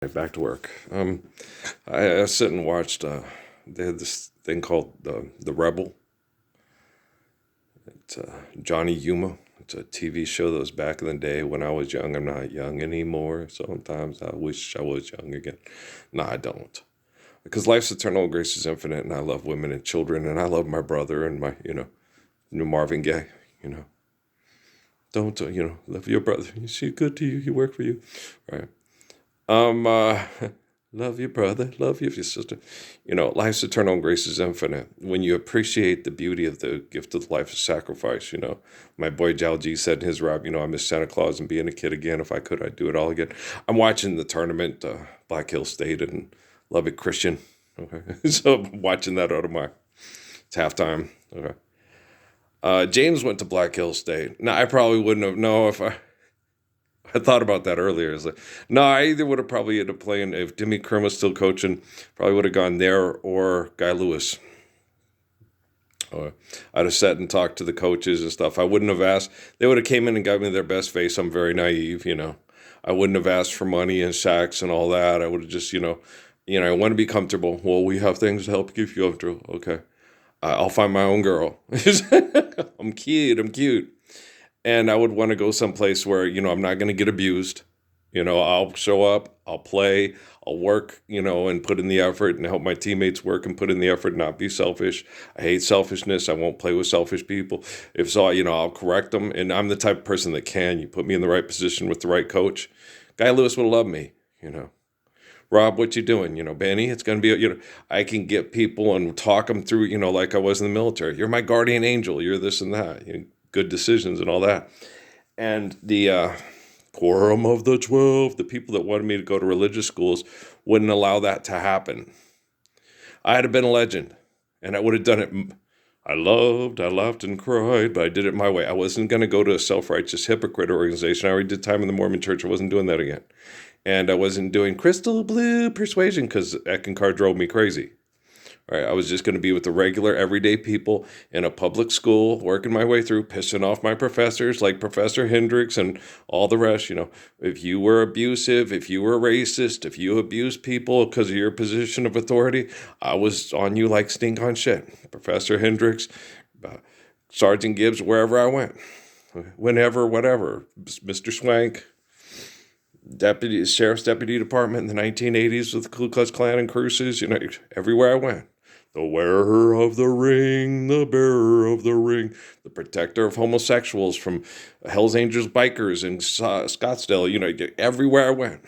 Back to work. I sit and watched. They had this thing called the Rebel. It's Johnny Yuma. It's a TV show that was back in the day when I was young. I'm not young anymore. Sometimes I wish I was young again. No, I don't. Because life's eternal, grace is infinite, and I love women and children, and I love my brother and my, new Marvin Gaye. You know, don't love your brother. Is he good to you? He work for you, right? Um, uh, love your brother, love your sister. Life's eternal and grace is infinite. When you appreciate the beauty of the gift of life of sacrifice, my boy Jal G said in his rap, I miss Santa Claus and being a kid again. If I could, I'd do it all again. I'm watching the tournament, Black Hill State and Lubbock Christian. Okay, so I'm watching that out of my. It's halftime. Okay. James went to Black Hill State. Now I probably wouldn't have. No, if I thought about that earlier. It's like, no, I either would have probably ended up playing if Jimmy Kern was still coaching. Probably would have gone there or Guy Lewis. Or I'd have sat and talked to the coaches and stuff. I wouldn't have asked. They would have came in and got me their best face. I'm very naive. I wouldn't have asked for money and sacks and all that. I would have just, I want to be comfortable. Well, we have things to help keep you comfortable. Okay, I'll find my own girl. I'm cute. I'm cute. And I would want to go someplace where, I'm not going to get abused. I'll show up, I'll play, I'll work, and put in the effort and help my teammates work and put in the effort, not be selfish. I hate selfishness. I won't play with selfish people. If so, I'll correct them. And I'm the type of person that can. You put me in the right position with the right coach. Guy Lewis would love me. Rob, what you doing? Benny, it's going to be, I can get people and talk them through, like I was in the military. You're my guardian angel. You're this and that. Good decisions and all that. And the quorum of the 12, the people that wanted me to go to religious schools wouldn't allow that to happen. I'd have been a legend, and I would have done it. I laughed and cried, but I did it my way. I wasn't going to go to a self-righteous hypocrite organization. I already did time in the Mormon church. I wasn't doing that again. And I wasn't doing crystal blue persuasion because Eckankar drove me crazy. Right, I was just going to be with the regular, everyday people in a public school, working my way through, pissing off my professors like Professor Hendricks and all the rest. If you were abusive, if you were racist, if you abused people because of your position of authority, I was on you like stink on shit. Professor Hendricks, uh, Sergeant Gibbs, wherever I went, whenever, whatever. Mr. Swank, sheriff's deputy department in the 1980s with the Ku Klux Klan and cruises, everywhere I went. The wearer of the ring, the bearer of the ring, the protector of homosexuals from Hell's Angels bikers in Scottsdale, everywhere I went.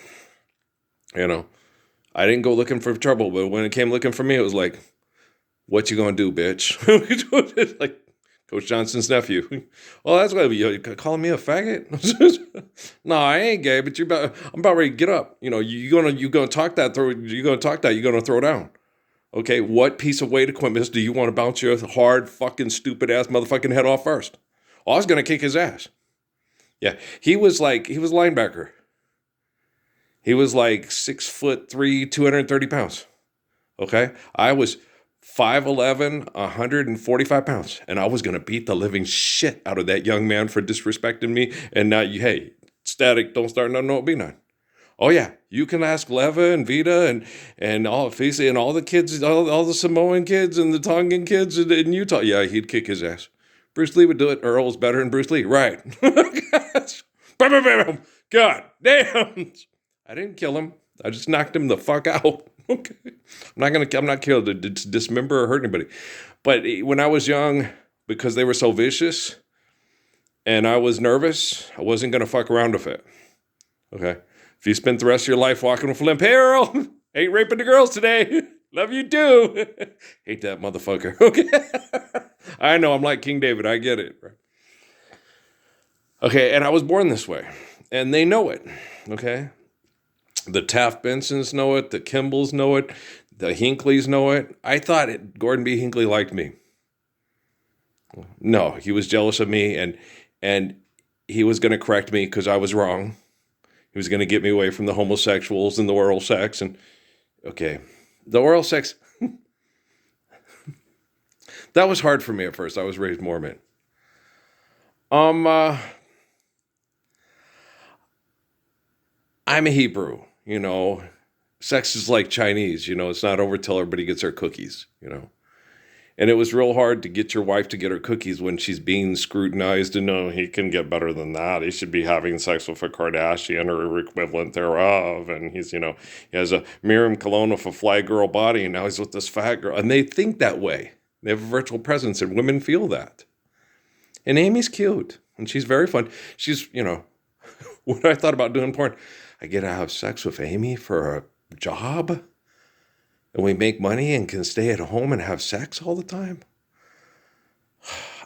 I didn't go looking for trouble, but when it came looking for me, it was like, what you gonna do, bitch? Like Coach Johnson's nephew. Well, that's why you calling me a faggot. No, I ain't gay, but I'm about ready to get up. You gonna talk that throw. You gonna talk that. You gonna throw down. Okay, what piece of weight equipment do you want to bounce your hard, fucking, stupid ass motherfucking head off first? Oh, I was going to kick his ass. Yeah, he was linebacker. He was like 6'3", 230 pounds. Okay, I was 5'11", 145 pounds, and I was going to beat the living shit out of that young man for disrespecting me. And now, hey, static, don't start nothing, don't be none. Oh yeah, you can ask Leva and Vita and all Fisi and all the kids, all the Samoan kids and the Tongan kids in Utah. Yeah, he'd kick his ass. Bruce Lee would do it. Earl's better than Bruce Lee, right? God damn! I didn't kill him. I just knocked him the fuck out. Okay, I'm not killed to dismember or hurt anybody. But when I was young, because they were so vicious, and I was nervous, I wasn't gonna fuck around with it. Okay. If you spent the rest of your life walking with limp hair, ain't raping the girls today. Love you too. Hate that motherfucker. Okay. I know, I'm like King David. I get it. Okay, and I was born this way. And they know it. Okay. The Taft Bensons know it. The Kimballs know it. The Hinckleys know it. I thought Gordon B. Hinckley liked me. No, he was jealous of me and he was going to correct me because I was wrong. He was going to get me away from the homosexuals and the oral sex. And, okay, the oral sex, that was hard for me at first. I was raised Mormon. I'm a Hebrew, Sex is like Chinese, it's not over till everybody gets their cookies. And it was real hard to get your wife to get her cookies when she's being scrutinized. And no, he can get better than that. He should be having sex with a Kardashian or her equivalent thereof. And he has a Miriam Cologne with a fly girl body, and now he's with this fat girl. And they think that way. They have a virtual presence, and women feel that. And Amy's cute, and she's very fun. She's, when I thought about doing porn, I get to have sex with Amy for a job, and we make money and can stay at home and have sex all the time.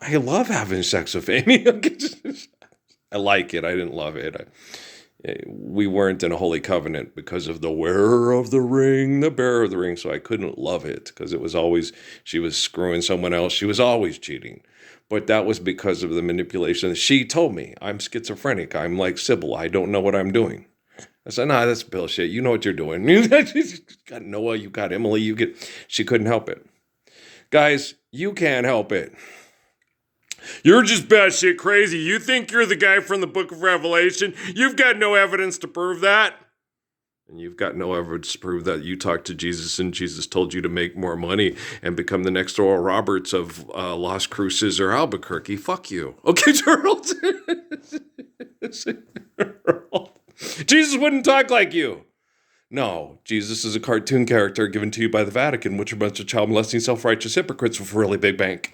I love having sex with Amy. I like it. I didn't love it. We weren't in a holy covenant because of the wearer of the ring, the bearer of the ring, so I couldn't love it because it was always, she was screwing someone else. She was always cheating. But that was because of the manipulation. She told me, I'm schizophrenic. I'm like Sybil. I don't know what I'm doing. I said, nah, that's bullshit. You know what you're doing. You got Noah, you got Emily, she couldn't help it. Guys, you can't help it. You're just batshit crazy. You think you're the guy from the book of Revelation. You've got no evidence to prove that. And you've got no evidence to prove that you talked to Jesus and Jesus told you to make more money and become the next Oral Roberts of Las Cruces or Albuquerque. Fuck you. Okay, Charles? Jesus wouldn't talk like you. No, Jesus is a cartoon character given to you by the Vatican, which are a bunch of child molesting, self-righteous hypocrites with a really big bank.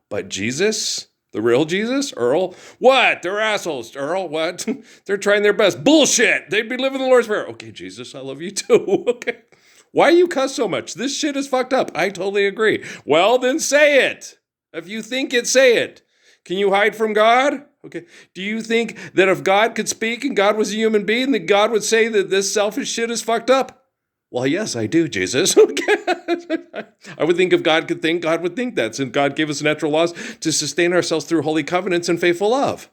But Jesus, the real Jesus, Earl, what? They're assholes, Earl, what? They're trying their best. Bullshit. They'd be living the Lord's Prayer. Okay, Jesus, I love you too. Okay. Why you cuss so much? This shit is fucked up. I totally agree. Well, then say it. If you think it, say it. Can you hide from God? Okay. Do you think that if God could speak and God was a human being, that God would say that this selfish shit is fucked up? Well, yes, I do, Jesus. Okay. I would think if God could think, God would think that, since God gave us natural laws to sustain ourselves through holy covenants and faithful love.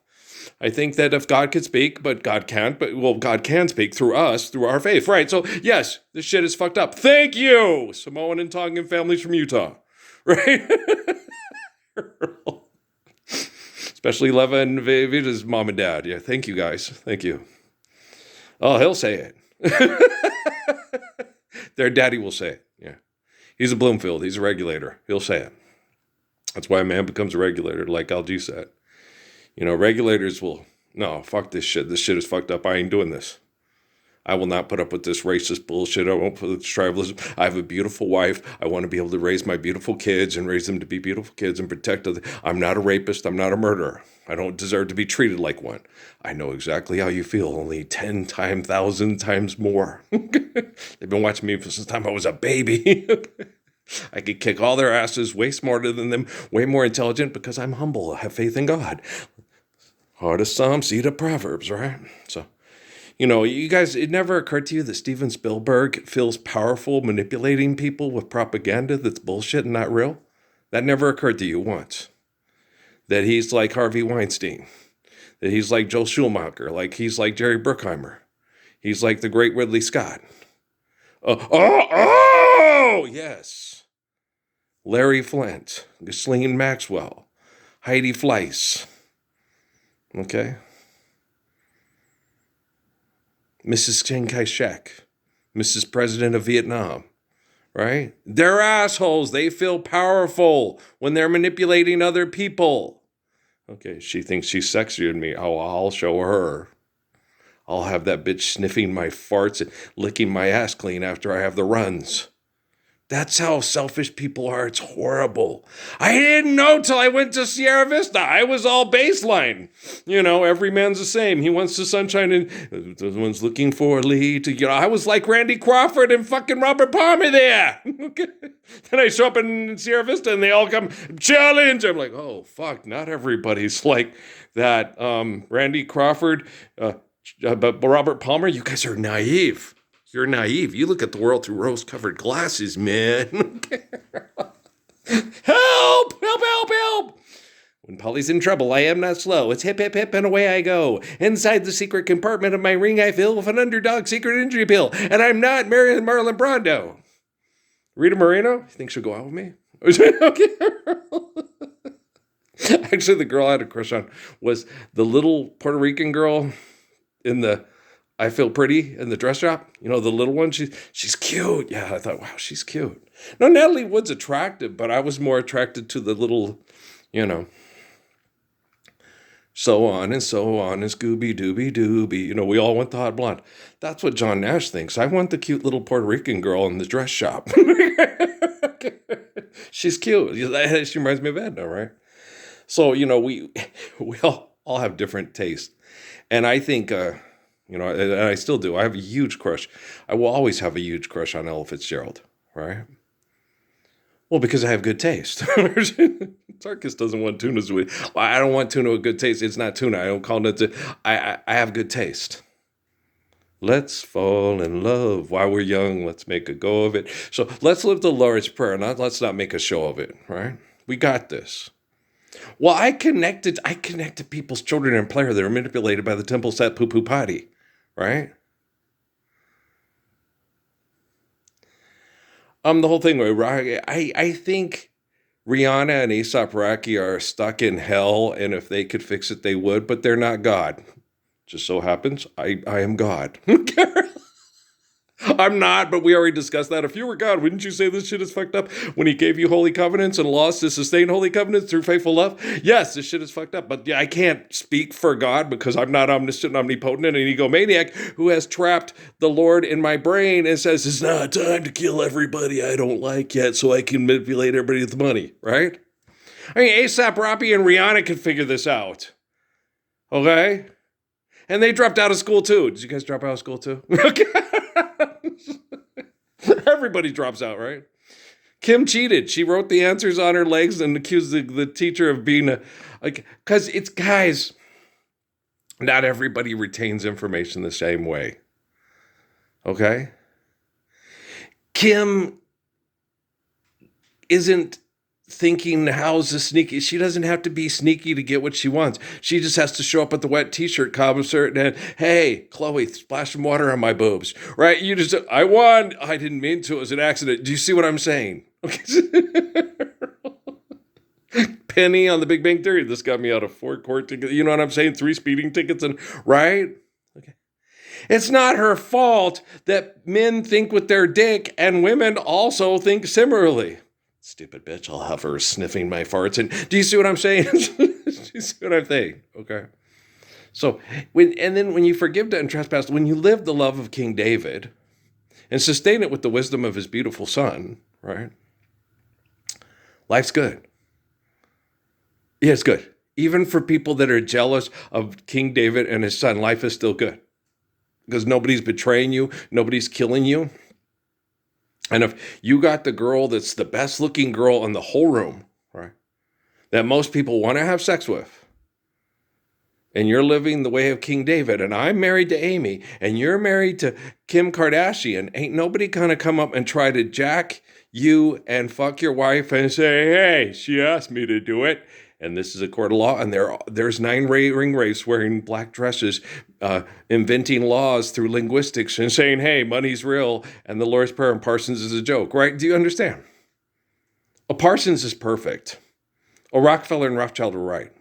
I think that if God could speak, but God can't, God can speak through us, through our faith. Right. So, yes, this shit is fucked up. Thank you, Samoan and Tongan families from Utah. Right? Especially Leva and Vita's mom and dad. Yeah, thank you guys. Thank you. Oh, he'll say it. Their daddy will say it. Yeah. He's a Bloomfield. He's a regulator. He'll say it. That's why a man becomes a regulator, like Algie said. Regulators will, no, fuck this shit. This shit is fucked up. I ain't doing this. I will not put up with this racist bullshit. I won't put up with tribalism. I have a beautiful wife. I want to be able to raise my beautiful kids and raise them to be beautiful kids and protect them. I'm not a rapist. I'm not a murderer. I don't deserve to be treated like one. I know exactly how you feel, only 10 times, 1,000 times more. They've been watching me since the time I was a baby. I could kick all their asses, way smarter than them, way more intelligent because I'm humble. I have faith in God. Heart of Psalms, seed of Proverbs, right? So, you guys, it never occurred to you that Steven Spielberg feels powerful manipulating people with propaganda that's bullshit and not real? That never occurred to you once. That he's like Harvey Weinstein. That he's like Joel Schumacher. Like he's like Jerry Bruckheimer. He's like the great Ridley Scott. Yes. Larry Flint. Ghislaine Maxwell. Heidi Fleiss. Okay? Mrs. Chiang Kai-shek, Mrs. President of Vietnam, right? They're assholes. They feel powerful when they're manipulating other people. Okay, she thinks she's sexier than me. Oh, I'll show her. I'll have that bitch sniffing my farts and licking my ass clean after I have the runs. That's how selfish people are. It's horrible. I didn't know till I went to Sierra Vista. I was all baseline. Every man's the same. He wants the sunshine and the one's looking for a lead to, I was like Randy Crawford and fucking Robert Palmer there. Then I show up in Sierra Vista and they all come, challenge. I'm like, oh, fuck, not everybody's like that. Randy Crawford, but Robert Palmer, you guys are naive. You're naive. You look at the world through rose-covered glasses, man. Help! Help, help, help! When Polly's in trouble, I am not slow. It's hip, hip, hip, and away I go. Inside the secret compartment of my ring, I fill with an underdog secret injury pill. And I'm not Marlon Brando. Rita Moreno? You think she'll go out with me? Okay. Actually, the girl I had a crush on was the little Puerto Rican girl in the I feel pretty in the dress shop. You know, the little one, she's cute. Yeah, I thought, wow, she's cute. No, Natalie Wood's attractive, but I was more attracted to the little, you know, so on and so on and Scooby Dooby Dooby. You know, we all want the hot blonde. That's what John Nash thinks. I want the cute little Puerto Rican girl in the dress shop. She's cute. She reminds me of Edna, right? So, you know, we all have different tastes. And I think, you know, and I still do. I have a huge crush. I will always have a huge crush on Ella Fitzgerald, right? Well, because I have good taste. Sarkis doesn't want tuna's with. Well, I don't want tuna with good taste. It's not tuna. I don't call it. I have good taste. Let's fall in love while we're young. Let's make a go of it. So let's live the Lord's Prayer. Let's not make a show of it, right? We got this. Well, I connected people's children in prayer that are manipulated by the temple set poo poo potty, right? The whole thing with I think Rihanna and A$AP Rocky are stuck in hell, and if they could fix it, they would, but they're not God. Just so happens I am God. I'm not, but we already discussed that. If you were God, wouldn't you say this shit is fucked up when he gave you holy covenants and laws to sustain holy covenants through faithful love? Yes, this shit is fucked up. But yeah, I can't speak for God because I'm not omniscient, omnipotent, and an egomaniac who has trapped the Lord in my brain and says, it's not time to kill everybody I don't like yet so I can manipulate everybody with money, right? I mean, A$AP Rocky and Rihanna can figure this out. Okay? And they dropped out of school too. Did you guys drop out of school too? Okay. Everybody drops out, right? Kim cheated. She wrote the answers on her legs and accused the teacher of being because it's guys, not everybody retains information the same way. Okay? Kim isn't thinking how's the sneaky. She doesn't have to be sneaky to get what she wants. She just has to show up at the wet t-shirt concert and, hey, Chloe, splash some water on my boobs, right? You just, I won. I didn't mean to. It was an accident. Do you see what I'm saying? Okay. Penny on the Big Bang Theory. This got me out of 4 court tickets. You know what I'm saying? 3 speeding tickets and right? Okay. It's not her fault that men think with their dick and women also think similarly. Stupid bitch, I'll have her sniffing my farts. And do you see what I'm saying? Do you see what I'm saying? Okay. So, when you forgive debt and trespass, when you live the love of King David and sustain it with the wisdom of his beautiful son, right? Life's good. Yeah, it's good. Even for people that are jealous of King David and his son, life is still good. Because nobody's betraying you, nobody's killing you. And if you got the girl that's the best looking girl in the whole room, right, that most people want to have sex with, and you're living the way of King David, and I'm married to Amy, and you're married to Kim Kardashian, ain't nobody gonna come up and try to jack you and fuck your wife and say, hey, she asked me to do it. And this is a court of law, and there's 9 ring rapes wearing black dresses, inventing laws through linguistics and saying, hey, money's real, and the Lord's Prayer and Parsons is a joke, right? Do you understand? Parsons is perfect. Rockefeller and Rothschild were right.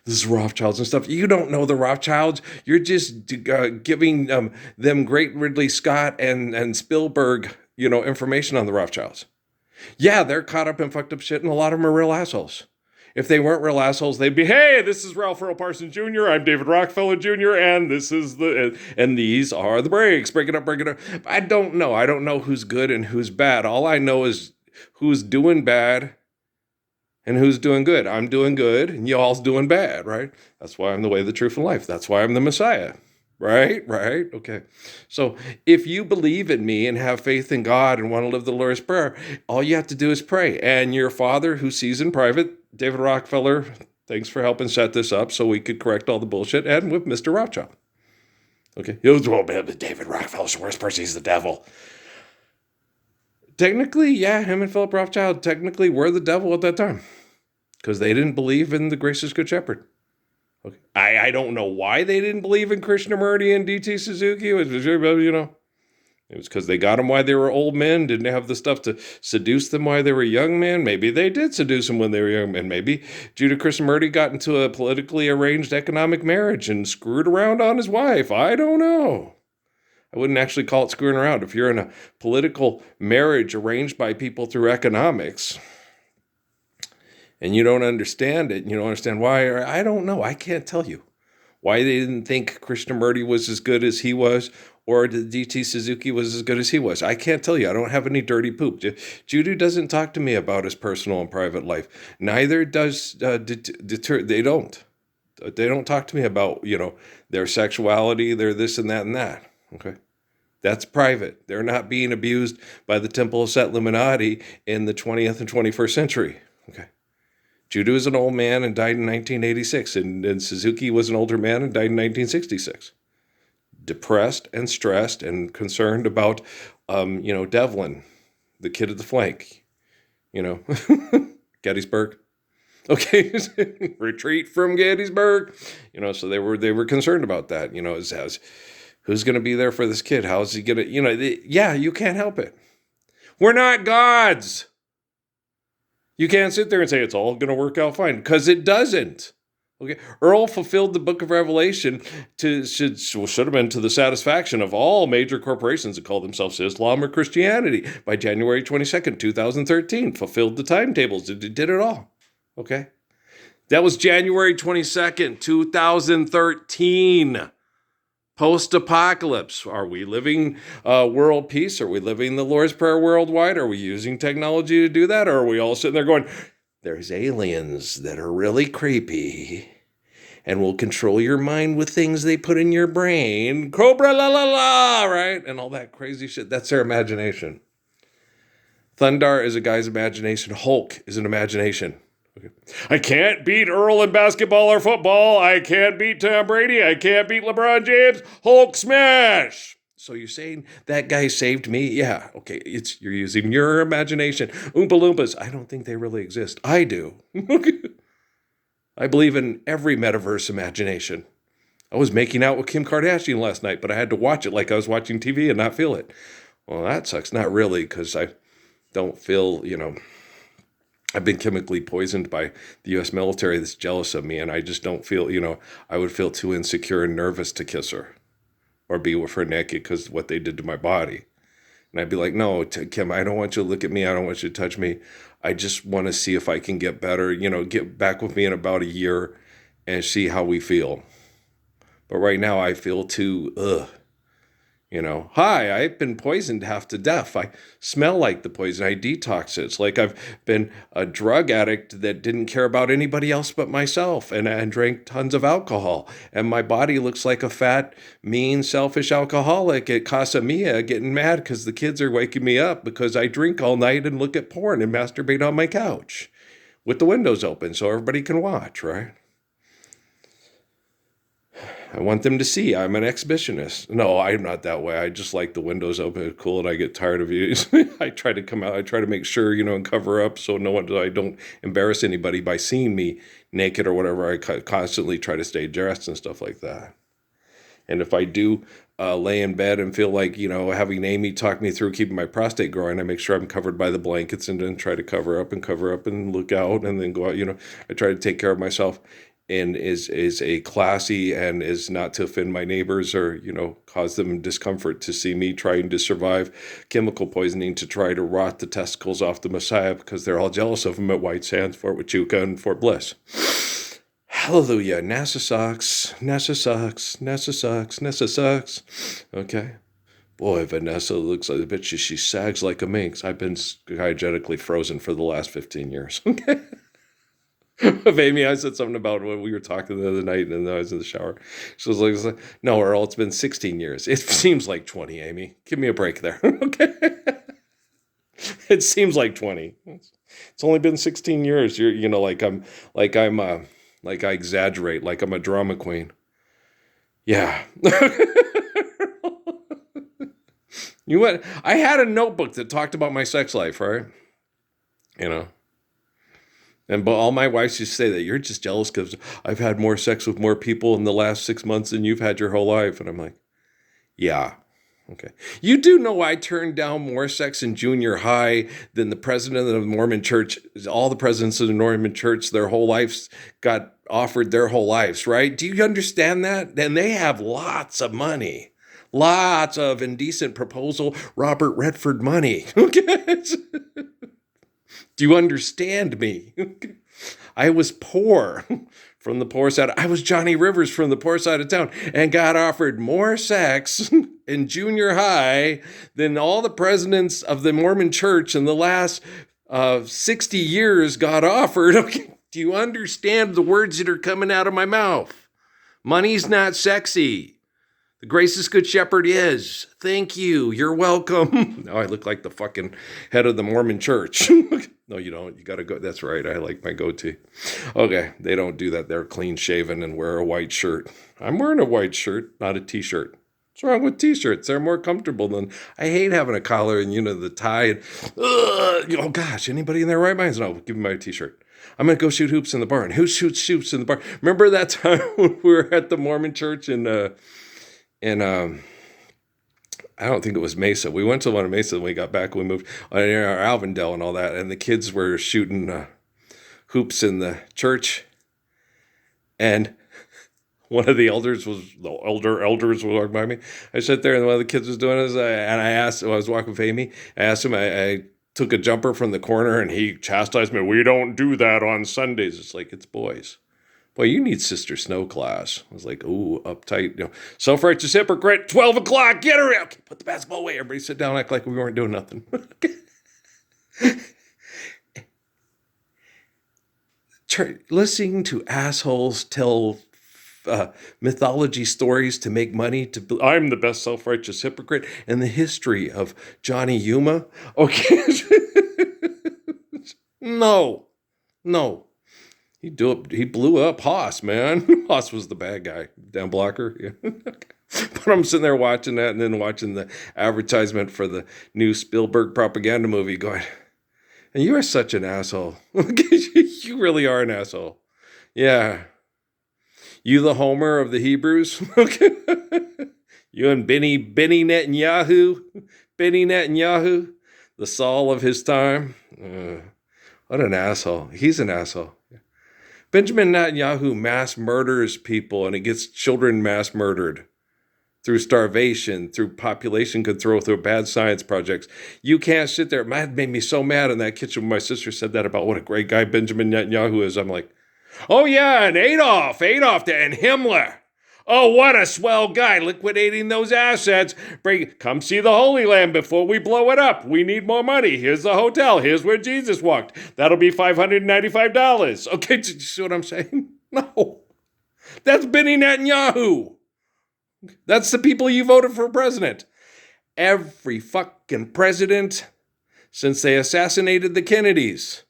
This is Rothschilds and stuff. You don't know the Rothschilds. You're just giving them great Ridley Scott and Spielberg, information on the Rothschilds. Yeah, they're caught up in fucked up shit, and a lot of them are real assholes. If they weren't real assholes, they'd be, hey, this is Ralph Earl Parsons Jr., I'm David Rockefeller Jr., and this is and these are the breaks. Break it up. I don't know. I don't know who's good and who's bad. All I know is who's doing bad and who's doing good. I'm doing good, and y'all's doing bad, right? That's why I'm the way, the truth, and life. That's why I'm the Messiah. Right? Okay. So if you believe in me and have faith in God and want to live the Lord's Prayer, all you have to do is pray. And your Father who sees in private, David Rockefeller, thanks for helping set this up so we could correct all the bullshit, and with Mr. Rothschild. Okay. David Rockefeller's the worst person. He's the devil. Technically, yeah, him and Philip Rothschild technically were the devil at that time because they didn't believe in the gracious good shepherd. Okay. I don't know why they didn't believe in Krishnamurti and D.T. Suzuki. It was because they got them while they were old men, didn't have the stuff to seduce them while they were young men. Maybe they did seduce them when they were young men. Maybe Judah Krishnamurti got into a politically arranged economic marriage and screwed around on his wife. I don't know. I wouldn't actually call it screwing around. If you're in a political marriage arranged by people through economics and you don't understand it, and you don't understand why, or I don't know, I can't tell you why they didn't think Krishnamurti was as good as he was, or the DT Suzuki was as good as he was. I can't tell you. I don't have any dirty poop. Judo doesn't talk to me about his personal and private life. Neither does they don't. They don't talk to me about, their sexuality, their this and that and that. Okay. That's private. They're not being abused by the Temple of Set Illuminati in the 20th and 21st century. Okay. Judo is an old man and died in 1986, and Suzuki was an older man and died in 1966. Depressed and stressed and concerned about, Devlin, the kid at the flank, Gettysburg. Okay, retreat from Gettysburg. So they were concerned about that. As who's going to be there for this kid? How's he going to? Yeah, you can't help it. We're not gods. You can't sit there and say it's all going to work out fine, because it doesn't. Okay, Earl fulfilled the Book of Revelation should have been to the satisfaction of all major corporations that call themselves Islam or Christianity by January 22nd, 2013. Fulfilled the timetables. It did it all. Okay, that was January 22nd, 2013. Post-apocalypse. Are we living world peace? Are we living the Lord's Prayer worldwide? Are we using technology to do that? Or are we all sitting there going, there's aliens that are really creepy and will control your mind with things they put in your brain. Cobra la la la, right? And all that crazy shit. That's their imagination. Thundar is a guy's imagination. Hulk is an imagination. Okay. I can't beat Earl in basketball or football. I can't beat Tom Brady. I can't beat LeBron James. Hulk smash. So you're saying that guy saved me? Yeah. Okay. You're using your imagination. Oompa Loompas. I don't think they really exist. I do. I believe in every metaverse imagination. I was making out with Kim Kardashian last night, but I had to watch it like I was watching TV and not feel it. Well, that sucks. Not really, because I don't feel, I've been chemically poisoned by the U.S. military that's jealous of me, and I just don't feel, I would feel too insecure and nervous to kiss her or be with her naked because of what they did to my body. And I'd be like, no, Kim, I don't want you to look at me. I don't want you to touch me. I just want to see if I can get better, get back with me in about a year and see how we feel. But right now I feel too, hi, I've been poisoned half to death. I smell like the poison. I detox it. It's like I've been a drug addict that didn't care about anybody else but myself and drank tons of alcohol. And my body looks like a fat, mean, selfish alcoholic at Casa Mia getting mad because the kids are waking me up because I drink all night and look at porn and masturbate on my couch with the windows open so everybody can watch, right? I want them to see I'm an exhibitionist. No, I'm not that way. I just like the windows open. It's cool, and I get tired of you. I try to come out. I try to make sure, and cover up so I don't embarrass anybody by seeing me naked or whatever. I constantly try to stay dressed and stuff like that. And if I do lay in bed and feel like, having Amy talk me through keeping my prostate growing, I make sure I'm covered by the blankets and then try to cover up and look out and then go out. I try to take care of myself. And is a classy and is not to offend my neighbors or, cause them discomfort to see me trying to survive chemical poisoning to try to rot the testicles off the Messiah because they're all jealous of him at White Sands, Fort Huachuca, and Fort Bliss. Hallelujah. NASA sucks. NASA sucks. NASA sucks. NASA sucks. Okay. Boy, Vanessa looks like, I bet she sags like a minx. I've been cryogenically frozen for the last 15 years. Okay. Of Amy, I said something about when we were talking the other night and I was in the shower. She was like, no, Earl, it's been 16 years. It seems like 20, Amy. Give me a break there. Okay. It seems like 20. It's only been 16 years. You're, like I exaggerate, like I'm a drama queen. Yeah. I had a notebook that talked about my sex life, right? But all my wives used to say that you're just jealous because I've had more sex with more people in the last 6 months than you've had your whole life. And I'm like, yeah. Okay. You do know I turned down more sex in junior high than the president of the Mormon church. All the presidents of the Mormon church, their whole lives got offered their whole lives, right? Do you understand that? And they have lots of money. Lots of indecent proposal, Robert Redford money. Okay? Do you understand me? I was poor from the poor side. I was Johnny Rivers from the poor side of town and got offered more sex in junior high than all the presidents of the Mormon church in the last 60 years got offered. Okay. Do you understand the words that are coming out of my mouth? Money's not sexy. The gracious good shepherd is. Thank you. You're welcome. Now I look like the fucking head of the Mormon church. No, you don't. You got to go. That's right. I like my goatee. Okay. They don't do that. They're clean shaven and wear a white shirt. I'm wearing a white shirt, not a t-shirt. What's wrong with t-shirts? They're more comfortable than, I hate having a collar and, the tie. And, oh gosh, anybody in their right minds? No, give me my t-shirt. I'm going to go shoot hoops in the barn. Who shoots hoops in the barn? Remember that time when we were at the Mormon church in I don't think it was Mesa. We went to one in Mesa when we got back. We moved near our Alvindale and all that. And the kids were shooting hoops in the church. And one of the elders was walking by me. I sat there and one of the kids was doing this. And I asked, I was walking with Amy. I asked him, I took a jumper from the corner and he chastised me. We don't do that on Sundays. It's like, it's boys. Boy, you need Sister Snow class. I was like, ooh, uptight. Self-righteous hypocrite, 12 o'clock, get her out. Okay, put the basketball away. Everybody sit down, act like we weren't doing nothing. Listening to assholes tell mythology stories to make money. I'm the best self-righteous hypocrite in the history of Johnny Yuma. Okay. No. He blew up Haas, man. Haas was the bad guy, down blocker. Yeah. But I'm sitting there watching that and then watching the advertisement for the new Spielberg propaganda movie going, and you are such an asshole. You really are an asshole. Yeah. You the Homer of the Hebrews? Okay. You and Benny Netanyahu? Benny Netanyahu? The Saul of his time? What an asshole. He's an asshole. Benjamin Netanyahu mass murders people and it gets children mass murdered through starvation, through population control, through bad science projects. You can't sit there. It made me so mad in that kitchen when my sister said that about what a great guy Benjamin Netanyahu is. I'm like, oh yeah, and Adolf and Himmler. Oh, what a swell guy, liquidating those assets. Come see the Holy Land before we blow it up. We need more money. Here's the hotel. Here's where Jesus walked. That'll be $595. Okay, do you see what I'm saying? No. That's Benny Netanyahu. That's the people you voted for president. Every fucking president since they assassinated the Kennedys.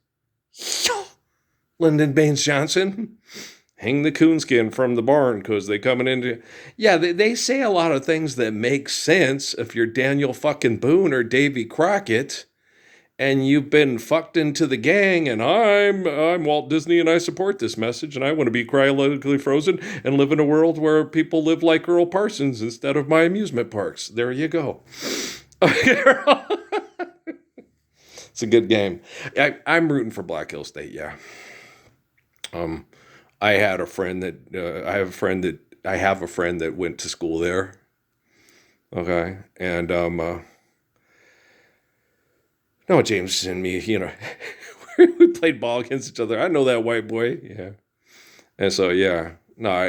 Lyndon Baines Johnson. Hang the coonskin from the barn because they coming into... Yeah, they say a lot of things that make sense if you're Daniel fucking Boone or Davy Crockett and you've been fucked into the gang and I'm Walt Disney and I support this message and I want to be cryogenically frozen and live in a world where people live like Earl Parsons instead of my amusement parks. There you go. It's a good game. I'm rooting for Black Hill State, yeah. I have a friend that went to school there. Okay. And, no, James and me, we played ball against each other. I know that white boy. Yeah. And so, yeah, no,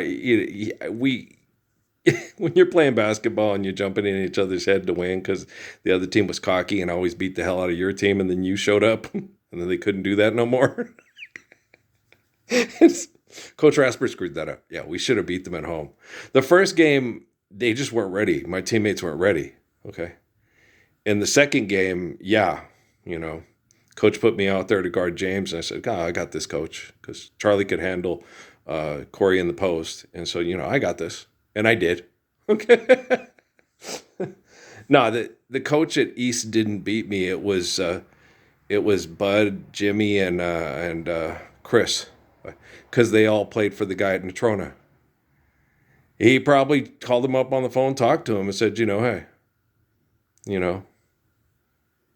when you're playing basketball and you're jumping in each other's head to win because the other team was cocky and always beat the hell out of your team. And then you showed up and then they couldn't do that no more. Coach Rasper screwed that up. Yeah, we should have beat them at home. The first game, they just weren't ready. My teammates weren't ready. Okay. In the second game, yeah, Coach put me out there to guard James. And I said, I got this, Coach, because Charlie could handle Corey in the post. And so, I got this. And I did. Okay. No, the coach at East didn't beat me. It was Bud, Jimmy, and Chris. Because they all played for the guy at Natrona. He probably called him up on the phone, talked to him, and said, hey,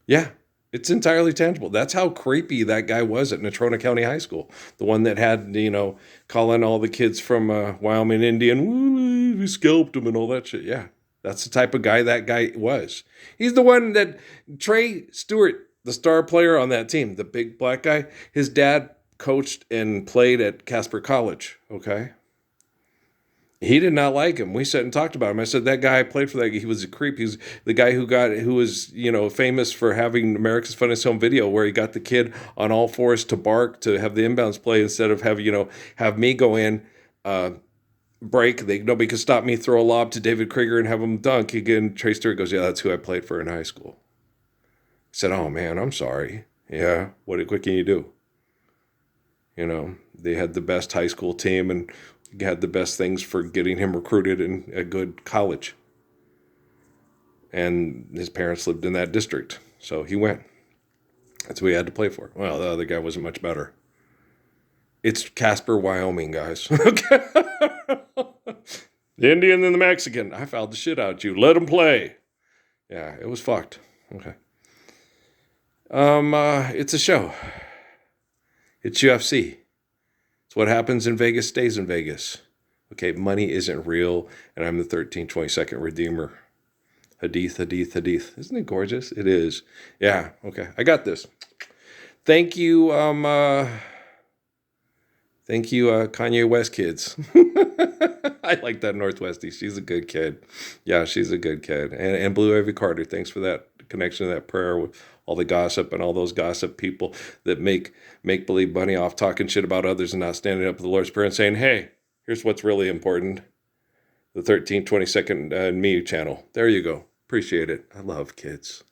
yeah, it's entirely tangible. That's how creepy that guy was at Natrona County High School. The one that had, calling all the kids from Wyoming Indian, we scalped him and all that shit. Yeah, That's the type of guy that guy was. He's the one that Trey Stewart, the star player on that team, the big black guy, his dad coached and played at Casper College. Okay. He did not like him. We sat and talked about him. I said, that guy played for that. He was a creep. He was the guy who was, famous for having America's Funniest Home Video, where he got the kid on all fours to bark to have the inbounds play instead of have me go in, break. Nobody could stop me, throw a lob to David Krieger and have him dunk. Again, Trey Stewart goes, yeah, that's who I played for in high school. I said, oh man, I'm sorry. Yeah. What can you do? They had the best high school team and had the best things for getting him recruited in a good college. And his parents lived in that district. So he went. That's who he had to play for. Well, the other guy wasn't much better. It's Casper, Wyoming, guys. The Indian and the Mexican. I fouled the shit out you. Let him play. Yeah, it was fucked. Okay. It's a show. It's UFC. It's what happens in Vegas stays in Vegas. Okay, money isn't real, and I'm the 1322nd Redeemer. Hadith. Isn't it gorgeous? It is. Yeah, okay. I got this. Thank you, Kanye West kids. I like that Northwestie. She's a good kid. Yeah, she's a good kid. And Blue Ivy Carter, thanks for that connection to that prayer with all the gossip and all those gossip people that make believe money off talking shit about others and not standing up to the Lord's Prayer and saying, hey, here's what's really important. The 1322nd and Me channel. There you go. Appreciate it. I love kids.